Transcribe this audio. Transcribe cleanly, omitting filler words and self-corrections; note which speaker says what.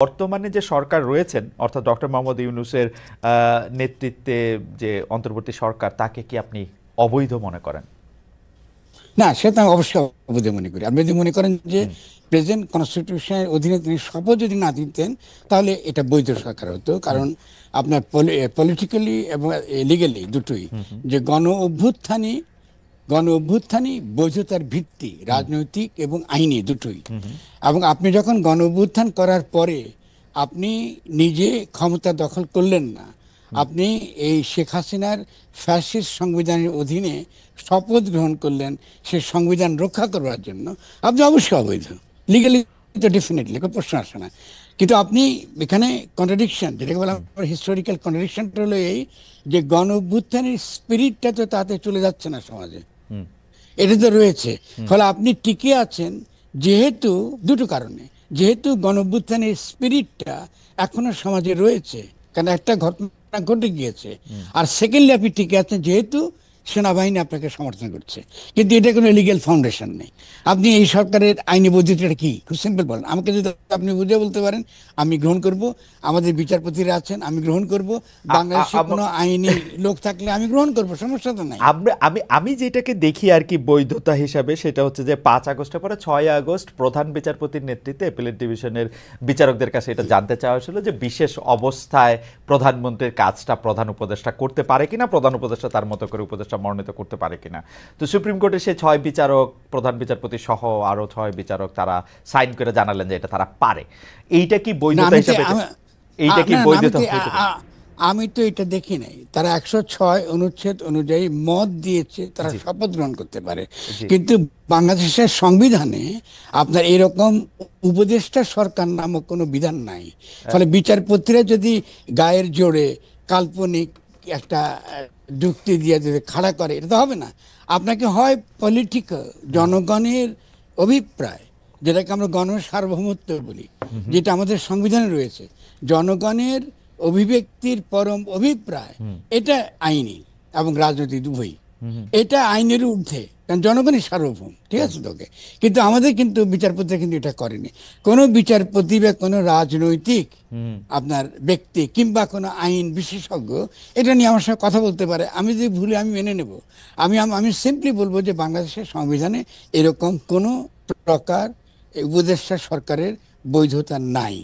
Speaker 1: বর্তমানে যে সরকার রয়েছেন অর্থাৎ ডক্টর মোহাম্মদ ইউনূসের নেতৃত্বে যে অন্তর্বর্তী সরকার, তাকে কি আপনি অবৈধ মনে করেন?
Speaker 2: না, সেটা আমি অবশ্যই অবৈধ মনে করি। আপনি যদি মনে করেন যে
Speaker 1: হুম,
Speaker 2: প্রেজেন্ট কনস্টিটিউশনের অধীনে তিনি শপথ যদি না দিতেন, তাহলে এটা বৈধ সরকার হতো।
Speaker 1: হুম,
Speaker 2: কারণ আপনার পলিটিক্যালি এবং লিগালি দুটোই,
Speaker 1: হুম, হুম,
Speaker 2: যে গণ অভ্যুত্থানই বৈধতার ভিত্তি,
Speaker 1: হুম,
Speaker 2: রাজনৈতিক এবং আইনি দুটোই।
Speaker 1: হুম, হুম,
Speaker 2: এবং আপনি যখন গণ অভ্যুত্থান করার পরে আপনি নিজে ক্ষমতা দখল করলেন না,
Speaker 1: হুম,
Speaker 2: আপনি এই শেখ হাসিনার ফ্যাসিস্ট সংবিধানের অধীনে শপথ গ্রহণ করলেন সে সংবিধান রক্ষা করবার জন্য, আপনি অবশ্যই অবৈধ। লিগালি তো ডেফিনেটলি কোনো প্রশ্ন আসে না। কিন্তু আপনি এখানে কন্ট্রাডিকশন, যেটাকে বলা হিস্টোরিক্যাল কন্ট্রাডিকশনটা হলো এই, যে গণ অভ্যুত্থানের স্পিরিটটা তো তাতে চলে যাচ্ছে না সমাজে,
Speaker 1: হুম,
Speaker 2: এটা তো রয়েছে।
Speaker 1: হুম,
Speaker 2: ফলে আপনি টিকে আছেন যেহেতু দুটো কারণে, যেহেতু গণঅভ্যুত্থানের স্পিরিটটা এখনো সমাজে রয়েছে, কারণ একটা ঘটনা ঘটে গিয়েছে।
Speaker 1: হুম।
Speaker 2: আর সেকেন্ডলি আপনি টিকে আছেন যেহেতু সেনাবাহিনী আপনাকে সমর্থন করছে। কিন্তু এটা কোনো লিগ্যাল ফাউন্ডেশন নেই। আপনি এই সরকারের আইনি বৈধতাটা কি, খুব সিম্পল বলেন আমাকে। যদি আপনি বুঝে বলতে পারেন, আমি গ্রহণ করব। আমাদের বিচারপতিরা আছেন, আমি গ্রহণ করব।
Speaker 1: আ- আ-
Speaker 2: বাংলাদেশে
Speaker 1: আম-
Speaker 2: কোনো আইনি লোক থাকলে আমি গ্রহণ করব, সমস্যা তো নাই।
Speaker 1: আমি আমি আমি যেটাকে দেখি আর কি বৈধতা হিসাবে, সেটা হচ্ছে যে 5 আগস্টের পরে 6 আগস্ট প্রধান বিচারপতির নেতৃত্বে অ্যাপিলেট ডিভিশনের বিচারকদের কাছে এটা জানতে চাওয়া হয়েছিল যে বিশেষ অবস্থায় প্রধানমন্ত্রীর কাজটা প্রধান উপদেষ্টা করতে পারে কিনা, প্রধান উপদেষ্টা তার মতো করে উপদেষ্টা মনোনীত করতে পারে কিনা। তো সুপ্রিম কোর্টের সেই 6 বিচারক, প্রধান বিচারপতি সহ আরো 6 বিচারক, তারা সাইন করে জানালেন যে এটা তারা পারে। এইটা কি
Speaker 2: না
Speaker 1: বৈধতা
Speaker 2: আমি তো
Speaker 1: হিসাবে,
Speaker 2: আমি
Speaker 1: এইটা কি
Speaker 2: না না,
Speaker 1: বৈধতা হইতে পারে?
Speaker 2: আমি তো এটা দেখি নাই। তারা 106 অনুচ্ছেদ অনুযায়ী মত দিয়েছে, তারা
Speaker 1: জি,
Speaker 2: শপথ গ্রহণ করতে পারে।
Speaker 1: জি,
Speaker 2: কিন্তু বাংলাদেশের সংবিধানে আপনার এরকম উপদেষ্টা সরকার নামক কোনো বিধান নাই। ফলে বিচারপতিরা যদি গায়ের জোরে কাল্পনিক একটা যুক্তি দিয়ে যদি খাড়া করে, এটা তো হবে না। আপনাকে হয় পলিটিক্যাল, জনগণের অভিপ্রায়, যেটাকে আমরা গণ সার্বভৌমত্ব বলি, যেটা আমাদের সংবিধানে রয়েছে, জনগণের অভিব্যক্তির পরম অভিপ্রায়, এটা আইনি এবং রাজনৈতিক উভয়ই। এটা আইনের ঊর্ধ্বে, কারণ জনগণই সার্বভৌম, ঠিক আছে তোকে। কিন্তু আমাদের কিন্তু বিচারপতিরা কিন্তু এটা করেনি। কোনো বিচারপতি বা কোনো রাজনৈতিক আপনার ব্যক্তি কিংবা কোনো আইন বিশেষজ্ঞ এটা নিয়ে আমার সঙ্গে কথা বলতে পারে, আমি যদি ভুলে আমি মেনে নেব। আমি সিম্পলি বলবো যে বাংলাদেশের সংবিধানে এরকম কোনো প্রকার উপদেষ্টা সরকারের বৈধতা নাই।